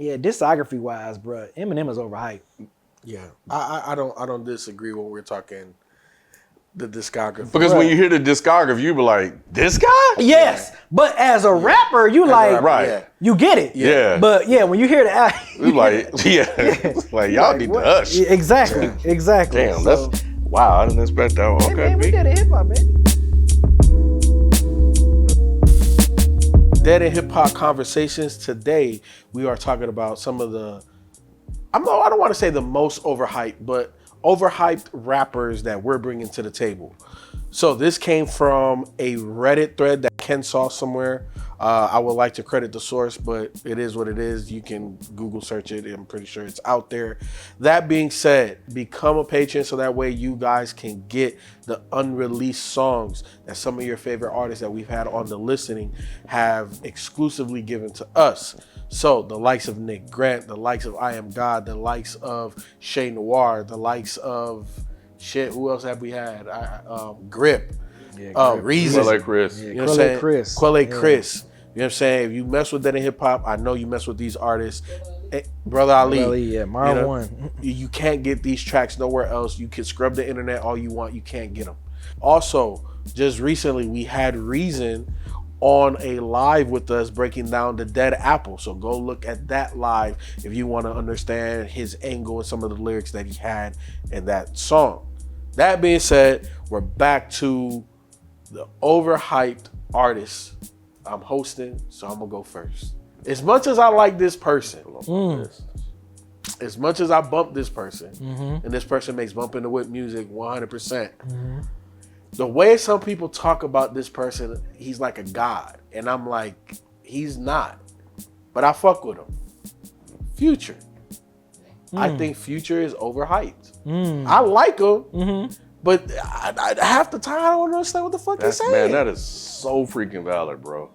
Yeah, discography wise, bro, Eminem is overhyped. Yeah, I don't disagree when we're talking the discography. Because when you hear the discography, you be like, this guy? Yes, but as a rapper, you like, Right. you get it. Yeah. But yeah, when you hear the We like, like y'all need to hush. Yeah, exactly. Damn, that's wow. I didn't expect that one. Hey, Okay, man, we B. did a hip hop, baby. Dead in Hip Hop Conversations. Today, we are talking about some of the, I don't want to say the most overhyped, but overhyped rappers that we're bringing to the table. So this came from a Reddit thread that Ken saw somewhere. I would like to credit the source, but it is what it is. You can Google search it. I'm pretty sure it's out there. That being said, become a patron so that way you guys can get the unreleased songs that some of your favorite artists that we've had on the listening have exclusively given to us. So the likes of Nick Grant, the likes of I Am God, the likes of Shay Noir, the likes of shit, who else have we had? Grip. Reason. Quelle Chris. You know what I'm saying? Chris. Quelle Chris. You know what I'm saying? If you mess with Dead in Hip Hop, I know you mess with these artists. Brother Ali. Yeah, Marlon. You can't get these tracks nowhere else. You can scrub the internet all you want. You can't get them. Also, just recently, we had Reason on a live with us breaking down the Dead Apple. So go look at that live if you want to understand his angle and some of the lyrics that he had in that song. That being said, we're back to the overhyped artists. I'm hosting, so I'm gonna go first. As much as I like this person, as much as I bump this person, and this person makes bumping the whip music 100%, the way some people talk about this person, he's like a god. And I'm like, he's not. But I fuck with him. Future. I think Future is overhyped. I like him, but I half the time I don't understand what the fuck he's saying. Man, that is so freaking valid, bro.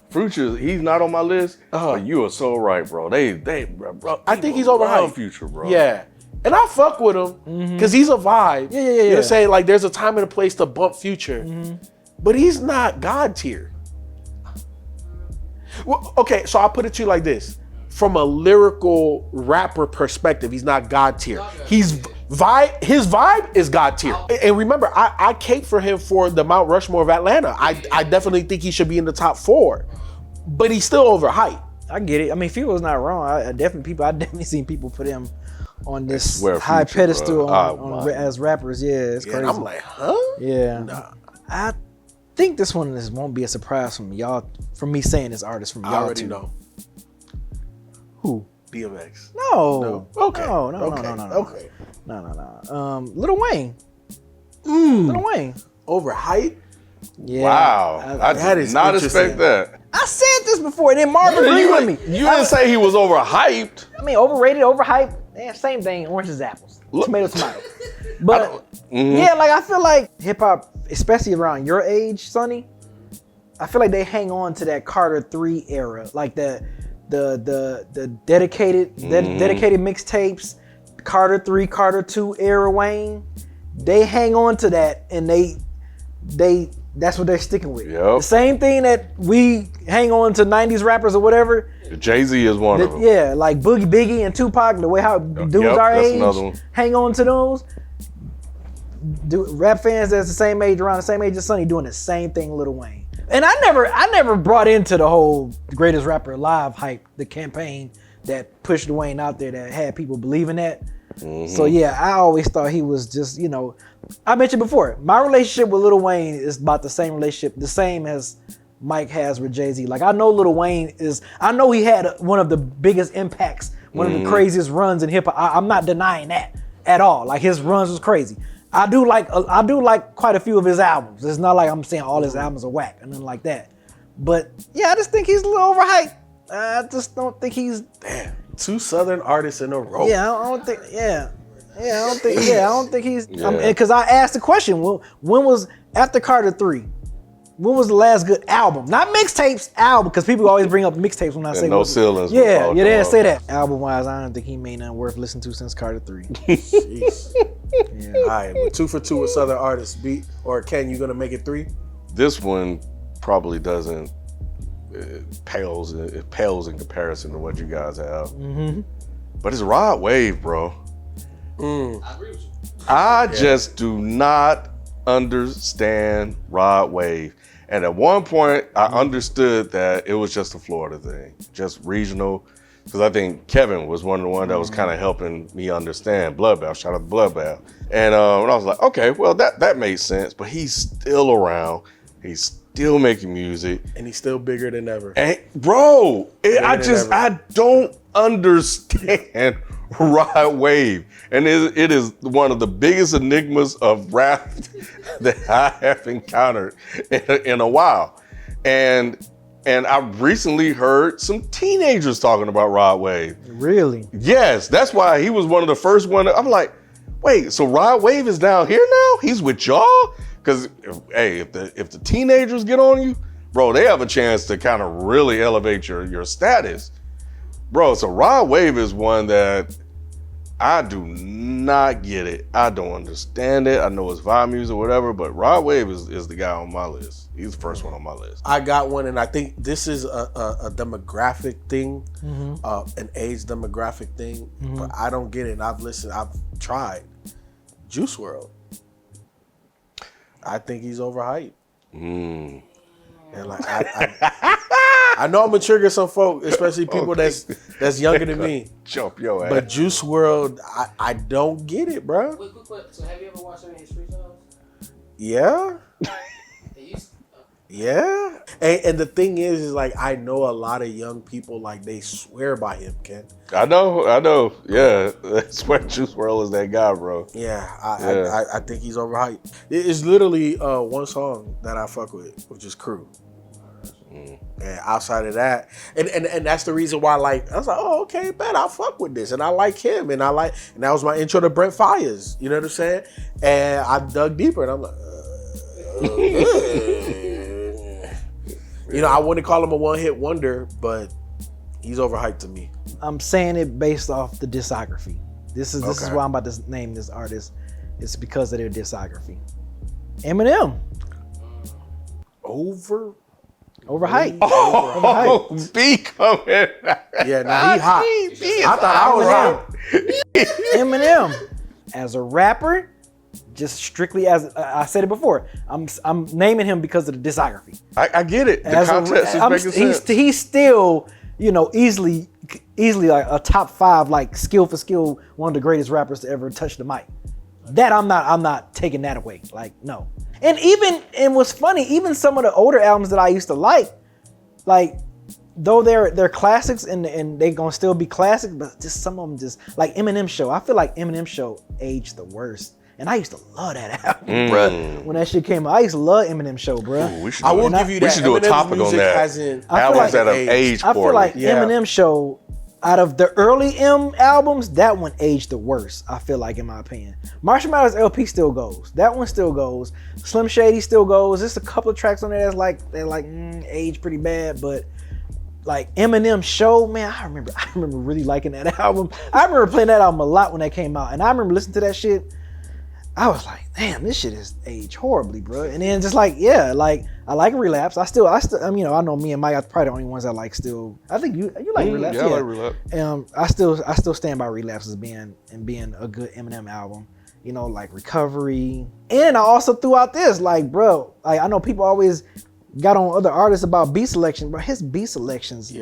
Future, he's not on my list, but you are so right, bro. Bro, I think he's overhyped. Future, bro. Yeah. And I fuck with him because he's a vibe. Yeah. You know what I'm saying? Like there's a time and a place to bump Future, but he's not God tier. Well, okay, so I'll put it to you like this. From a lyrical rapper perspective, he's not God tier. His vibe is God tier. And remember, I cape for him for the Mount Rushmore of Atlanta. I definitely think he should be in the top 4, but he's still overhyped. I get it. I mean, Feefo was not wrong. I definitely seen people put him on this high Future, pedestal as rappers. Yeah, it's crazy. And I'm like, huh? Yeah. Nah. I think this one won't be a surprise from y'all, from me saying this artist from y'all I already too. know. Who? DMX. No. Okay. No. Okay. No. Lil Wayne. Lil Wayne. Overhyped? Yeah. Wow. I that did is not interesting. expect that. I said this before, and then Marvin agreed with me. You didn't say he was overhyped. I mean, overrated, overhyped, same thing. Oranges, apples, tomato. But yeah, like I feel like hip hop, especially around your age, Sonny, I feel like they hang on to that Carter 3 era, like the dedicated mixtapes, Carter 3, Carter 2 era Wayne. They hang on to that, and they that's what they're sticking with. Yep. The same thing that we hang on to 90s rappers or whatever. Jay-Z is one of them. Yeah, like Biggie and Tupac, the way how dudes our age hang on to those. Rap fans that's the same age, around the same age as Sonny, doing the same thing Lil Wayne. And I never brought into the whole greatest rapper alive hype, the campaign that pushed Wayne out there that had people believing that. So yeah, I always thought he was just, I mentioned before, my relationship with Lil Wayne is about the same as Myke has with Jay-Z. Like I know Lil Wayne I know he had one of the biggest impacts, one of the craziest runs in hip hop. I'm not denying that at all. Like his runs was crazy. I do like quite a few of his albums. It's not like I'm saying all his albums are whack and nothing like that. But yeah, I just think he's a little overhyped. I just don't think he's 2 Southern artists in a row. Yeah, I don't think. Yeah, I don't think he's. Because I asked the question, when was after Carter 3? When was the last good album? Not mixtapes, album. Because people always bring up mixtapes when I say no ceilings. Yeah, they didn't say that. Album wise, I don't think he made nothing worth listening to since Carter 3. Jeez. Yeah. All right, well, 2 for 2 with Southern artists. Ken, you gonna make it 3? This one probably doesn't it pales in comparison to what you guys have. But it's Rod Wave, bro. I agree with you. I just do not understand Rod Wave. And at one point, I understood that it was just a Florida thing, just regional. Because I think Kevin was one of the ones that was kind of helping me understand Bloodbath. Shout out to Bloodbath. And I was like, okay, well, that made sense. But he's still around. He's still making music. And he's still bigger than ever. And, bro, I don't understand Rod Wave. And it is one of the biggest enigmas of rap that I have encountered in a while. And I recently heard some teenagers talking about Rod Wave. Really? Yes, that's why he was one of the first one. I'm like, wait, so Rod Wave is down here now? He's with y'all? Because, hey, if the teenagers get on you, bro, they have a chance to kind of really elevate your status. Bro, so Rod Wave is one that I do not get it. I don't understand it. I know it's vibe music or whatever, but Rod Wave is the guy on my list. He's the first one on my list. I got one, and I think this is a demographic thing, an age demographic thing, but I don't get it. And I've tried. Juice WRLD. I think he's overhyped. And like I know I'm gonna trigger some folk, especially people that's younger than me. Jump your ass. But Juice WRLD, I don't get it, bro. Wait, quick. So have you ever watched any of his freestyles? Yeah. They used Yeah. And the thing is like I know a lot of young people like they swear by him, Ken. I know. Yeah, that's why Juice WRLD is that guy, bro. Yeah, I think he's overhyped. It's literally one song that I fuck with, which is Crew. And outside of that, and that's the reason why, like, I was like, oh, okay, bet I'll fuck with this, and I like him, and that was my intro to Brent Fires. You know what I'm saying? And I dug deeper, and I'm like, you know, I wouldn't call him a one-hit wonder, but he's overhyped to me. I'm saying it based off the discography. This is Okay. why I'm about to name this artist. It's because of their discography. Eminem, Overhyped. Oh, B coming. Yeah, now he hot. I thought I was hot. Eminem, as a rapper, just strictly as I said it before, I'm naming him because of the discography. I get it. The context is making sense. He's still, you know, easily like a top 5, like skill for skill, one of the greatest rappers to ever touch the mic. That I'm not taking that away. Like, no. And what's funny, even some of the older albums that I used to like though they're classics and they gonna still be classics, but just some of them just like Eminem Show. I feel like Eminem Show aged the worst. And I used to love that album, bro. When that shit came out, I used to love Eminem Show, bro. Ooh, I will give you that. We should do a Eminem's topic on music that. hasn't- Albums that have aged. aged I feel poorly. like Yeah. Eminem Show, out of the early M albums, that one aged the worst, I feel like, in my opinion. Marshall Mathers LP still goes. That one still goes. Slim Shady still goes. There's a couple of tracks on there that's aged pretty bad, but like Eminem Show, man, I remember really liking that album. I remember playing that album a lot when that came out, and I remember listening to that shit. I was like, damn, this shit is aged horribly, bro. And then just like, yeah, like I like Relapse. I still, I mean, you know, I know me and Mike are probably the only ones that like still. I think you like Relapse, Yeah, I like Relapse. I still stand by Relapse as being a good Eminem album. You know, like Recovery. And I also threw out this, like, bro, like I know people always got on other artists about beat selection, but his beat selections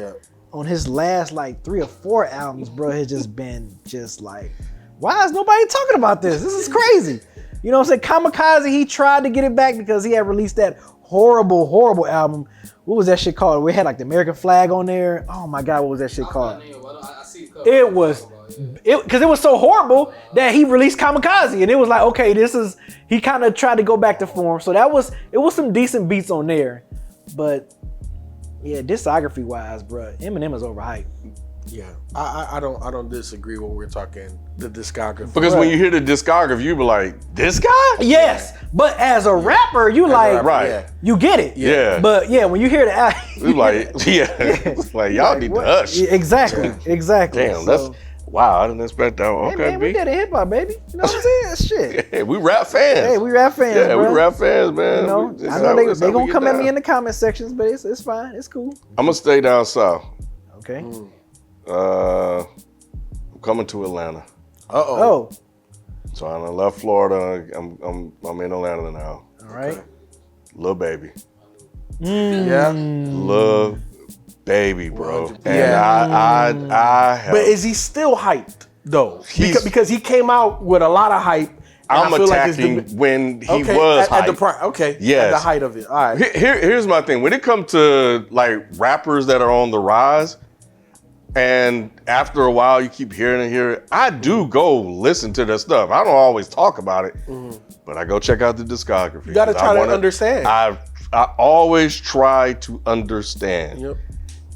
on his last like 3 or 4 albums, bro, has just been just like, why is nobody talking about this? This is crazy. You know what I'm saying? Kamikaze, he tried to get it back because he had released that horrible album. What was that shit called? We had like the American flag on there. Oh my God, what was that shit called? I see the cover. It was, because it was so horrible that he released Kamikaze, and it was like, okay, he kind of tried to go back to form. So it was some decent beats on there, but yeah, discography wise, bro, Eminem is overhyped. Yeah, I don't disagree when we're talking the discography. Because when you hear the discography, you be like, this guy? Yes, but as a rapper, you like, Right. Yeah. you get it. Yeah. But yeah, when you hear the We like, yeah. It's like, y'all need to hush. Exactly. Damn, So, Wow, I didn't expect that one. Hey, Okay, man, we B. did a hip hop, baby. You know what I'm saying? Shit. Hey, we rap fans. Hey, we rap fans, Yeah, bro. we rap fans, man. You know, This I is know how- they this how we gonna get come at down. me in the comment sections, but it's fine. It's cool. I'm gonna stay down south. Okay. I'm coming to Atlanta. Oh, So I done left Florida. I'm in Atlanta now. all right. Lil Baby. Yeah. Lil Baby, bro. 100%. And Yeah. I have. But is he still hyped though? He's- Because he came out with a lot of hype. and I'm I feel like it's attacking when he okay, was at the hyped. prime. Okay. Yes. At the height of it. All right. Here's my thing. When it comes to like rappers that are on the rise, and after a while you keep hearing it, I do go listen to their stuff. I don't always talk about it, but I go check out the discography. You got to 'cause try I to wanna- understand. I always try to understand. Yep.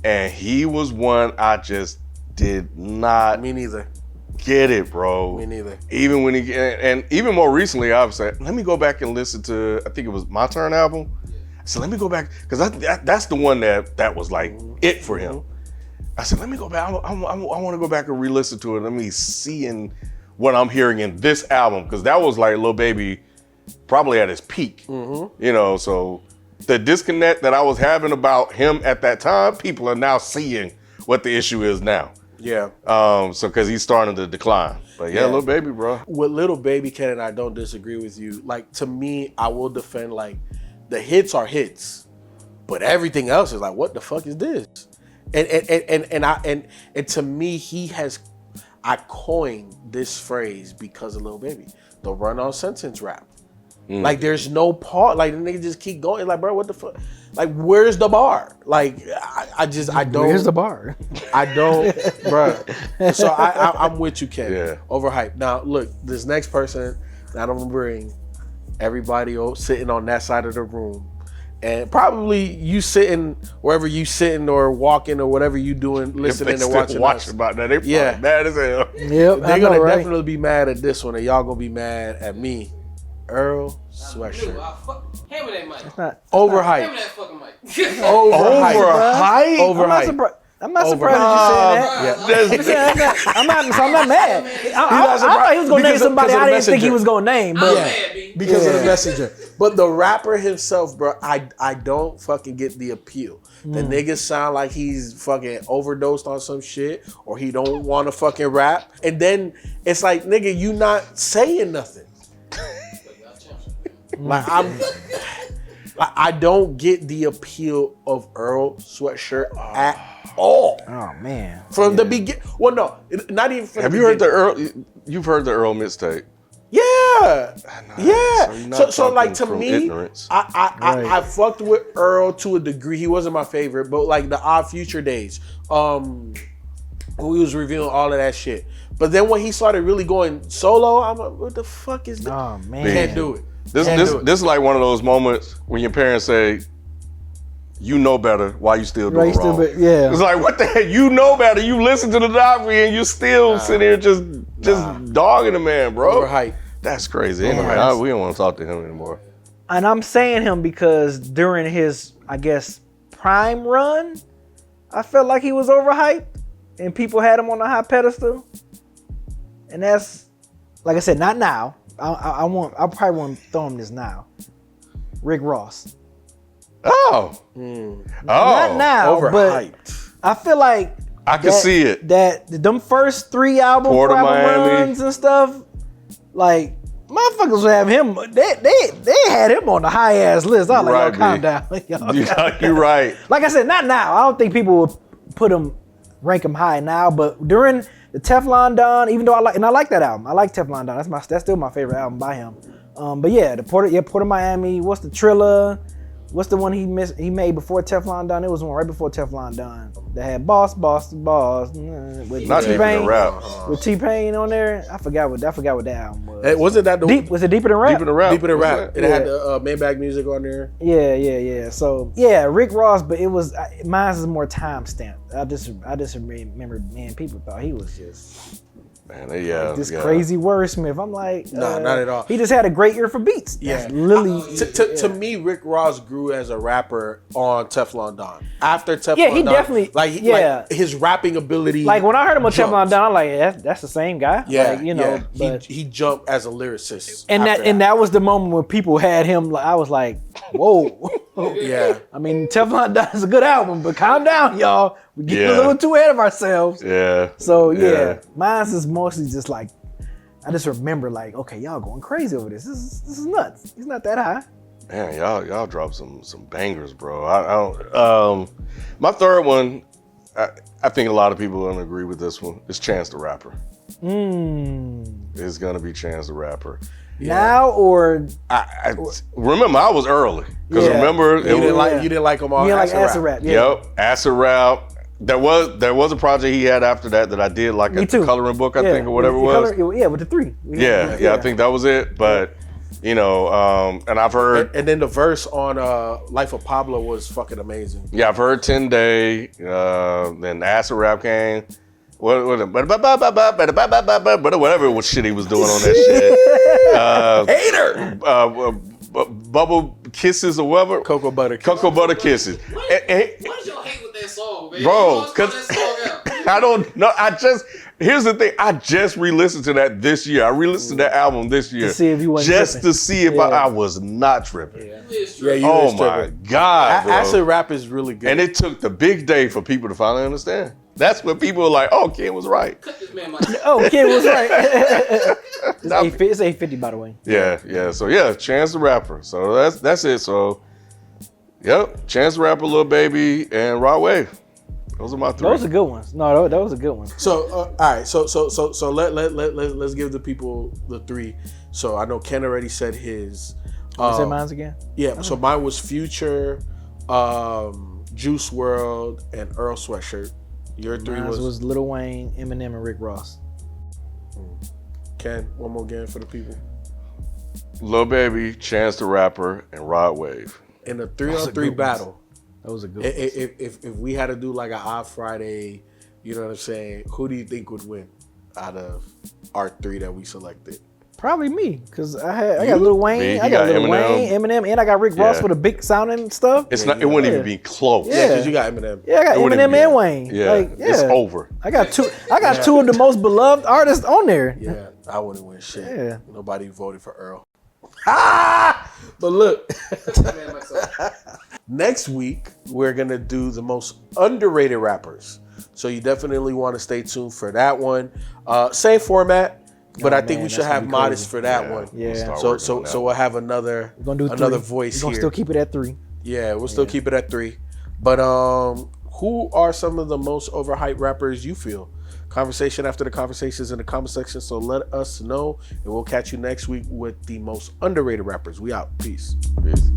And he was one I just did not Me neither. get it, bro. Me neither. Even when he and even more recently, I was like, let me go back and listen to. I think it was My Turn album. So let me go back because that's the one that was like it for him. I said, let me go back. I want to go back and re-listen to it. Let me see what I'm hearing in this album because that was like Lil Baby, probably at his peak. You know, so the disconnect that I was having about him at that time, people are now seeing what the issue is now. Yeah. So because he's starting to decline. But yeah, Lil Baby, bro. With Little Baby, Ken and I don't disagree with you. Like, to me, I will defend, like, the hits are hits, but everything else is like, what the fuck is this? And to me, I coined this phrase because of Lil Baby, the run-on sentence rap. Like, there's no part, like, the niggas just keep going. Like, bro, what the fuck? Like, where's the bar? Like, I don't. Where's the bar? I don't, bruh. So I'm with you, Ken. Yeah. Overhyped. Now, look, this next person that I'm gonna bring, everybody sitting on that side of the room, and probably you sitting wherever you sitting or walking or whatever you doing, listening and watching us. about that. They probably mad as hell. Yep, They're gonna definitely be mad at this one, and y'all gonna be mad at me. Earl Sweatshirt. Hammer that mic. Overhyped. Hammer that fucking mic. Overhyped. I'm not surprised at you saying that. I'm not mad. I thought he was gonna name somebody I didn't think he was gonna name, but Because of the messenger. But the rapper himself, bro, I don't fucking get the appeal. The nigga sound like he's fucking overdosed on some shit, or he don't want to fucking rap. And then it's like, nigga, you not saying nothing. Like, I don't get the appeal of Earl Sweatshirt at all. oh man. From the beginning. Well, no, not even from Have the you heard the beginning. Earl? You've heard the Earl mixtape. Yeah. So Yeah. you're not So like, to talking from me, ignorance. I fucked with Earl to a degree. He wasn't my favorite, but like the Odd Future days, when we was reviewing all of that shit. But then when he started really going solo, I'm like, what the fuck is that? Oh man. Can't do it. This is like one of those moments when your parents say, "You know better. Why you still doing wrong?" Yeah. It's like, what the heck? You know better. You listen to the documentary and you still sit here just dogging the man, bro. Overhyped. That's crazy. Anyway, we don't want to talk to him anymore. And I'm saying him because during his, I guess, prime run, I felt like he was overhyped and people had him on a high pedestal. And that's, like I said, not now. I probably want to throw him this now. Rick Ross. Oh. Not now, but Overhyped. I feel like I can see it. That them first 3 album Port of Miami. runs and stuff, like motherfuckers would have him. They had him on the high ass list. I was like, yo, calm down. You're right. Like I said, not now. I don't think people would rank him high now. But during the Teflon Don, even though I like that album. I like Teflon Don. That's still my favorite album by him. But yeah, Port of Miami. What's the Trilla? What's the one he made before Teflon Don? It was one right before Teflon Don that had Boss with Not even a rap. with T-Pain on there. I forgot what that album was. Hey, wasn't that the Was it Deeper Than Rap? Deep in the rap. Deeper Than Rap? It Yeah. had the Maybach music on there. Yeah. So yeah, Rick Ross, but it was mine is more time stamped. I just remember, man, people thought he was just Man, This crazy wordsmith. I'm like, Nah, not at all. He just had a great ear for beats. Yeah. That's literally. To me, Rick Ross grew as a rapper on Teflon Don. After Teflon Yeah, he Don, definitely- like his rapping ability. Like when I heard him on jumped. Teflon Down, I'm like, that's the same guy. Yeah, like, you know. yeah. But, He jumped as a lyricist, and after that was the moment when people had him. Like, I was like, whoa. yeah. I mean, Teflon Down is a good album, but calm down, y'all. We're getting a Yeah. little too ahead of ourselves. Yeah. So Yeah. mine's is mostly just like, I just remember like, okay, y'all going crazy over this. This is nuts. He's not that high. Man, y'all dropped some bangers, bro. I don't. My third one, I think a lot of people are gonna agree with this one. It's Chance the Rapper. It's gonna be Chance the Rapper. Now or I remember I was early because Yeah. remember You didn't like him on you like Acid acid rap? Yeah. Yep, Acid Rap. There was a project he had after that I did like Me a too. coloring book, I Yeah, think, or whatever it with was. the color- yeah, with the 3. Yeah, I think that was it. But you know, and I've heard, And then the verse on Life of Pablo was fucking amazing. I've heard 10 Day. Then Acid Rap came. Whatever it was shit he was doing on that shit. Hater. Bubble Kisses or whatever. Cocoa Butter. Cocoa Butter Kisses. What is your hate with that song, man? Bro, You always throw 'cause- that song out. I don't know. Here's the thing. I just re-listened to that this year. I re-listened to that album this year. To see if you wasn't just tripping. to see if I was not tripping. You is Yeah, true. you Oh is my tripping. God, bro. Acid Rap is really good. And it took the big day for people to finally understand. That's when people were like, "Oh, Ken was right." Cut this man, Mike. Oh, kid was right. It's 850 by the way. Yeah. So yeah, Chance the Rapper. So that's it. So, yep, Chance the Rapper, Lil Baby, and Rod Wave. Those are my 3. Those are good ones. No, that was a good one. So all right, so let's give the people the 3. So I know Ken already said his. Say mine again. Yeah, so mine was Future, Juice WRLD, and Earl Sweatshirt. Your 3 Mine was was Lil Wayne, Eminem, and Rick Ross. Ken. One more again for the people. Lil Baby, Chance the Rapper, and Rod Wave. In a 3-on-3 battle, That was a good one. if we had to do like an Odd Friday, you know what I'm saying? Who do you think would win out of our 3 that we selected? Probably me, cause I got Lil Wayne, Me, I you got got Lil Wayne, Eminem, and I got Rick Ross Yeah. with a big sounding stuff. It wouldn't even be close. Yeah. Because you got Eminem. Yeah, I got It wouldn't Eminem be- and Wayne. Yeah, Like, it's over. I got two of the most beloved artists on there. Yeah, I wouldn't win shit. Yeah. Nobody voted for Earl. But look, Man, Mike's up. next week we're gonna do the most underrated rappers. So you definitely want to stay tuned for that one. Same format, but Oh, I think man, we should that's gonna have be Modest crazy. for that Yeah. one. Yeah. Start So working on that. we'll have another We're gonna do another 3. voice We're gonna here. still keep it at 3. Yeah, we'll still keep it at 3. But who are some of the most overhyped rappers you feel? Conversation after the conversations in the comment section. So let us know, and we'll catch you next week with the most underrated rappers. We out. Peace. Peace.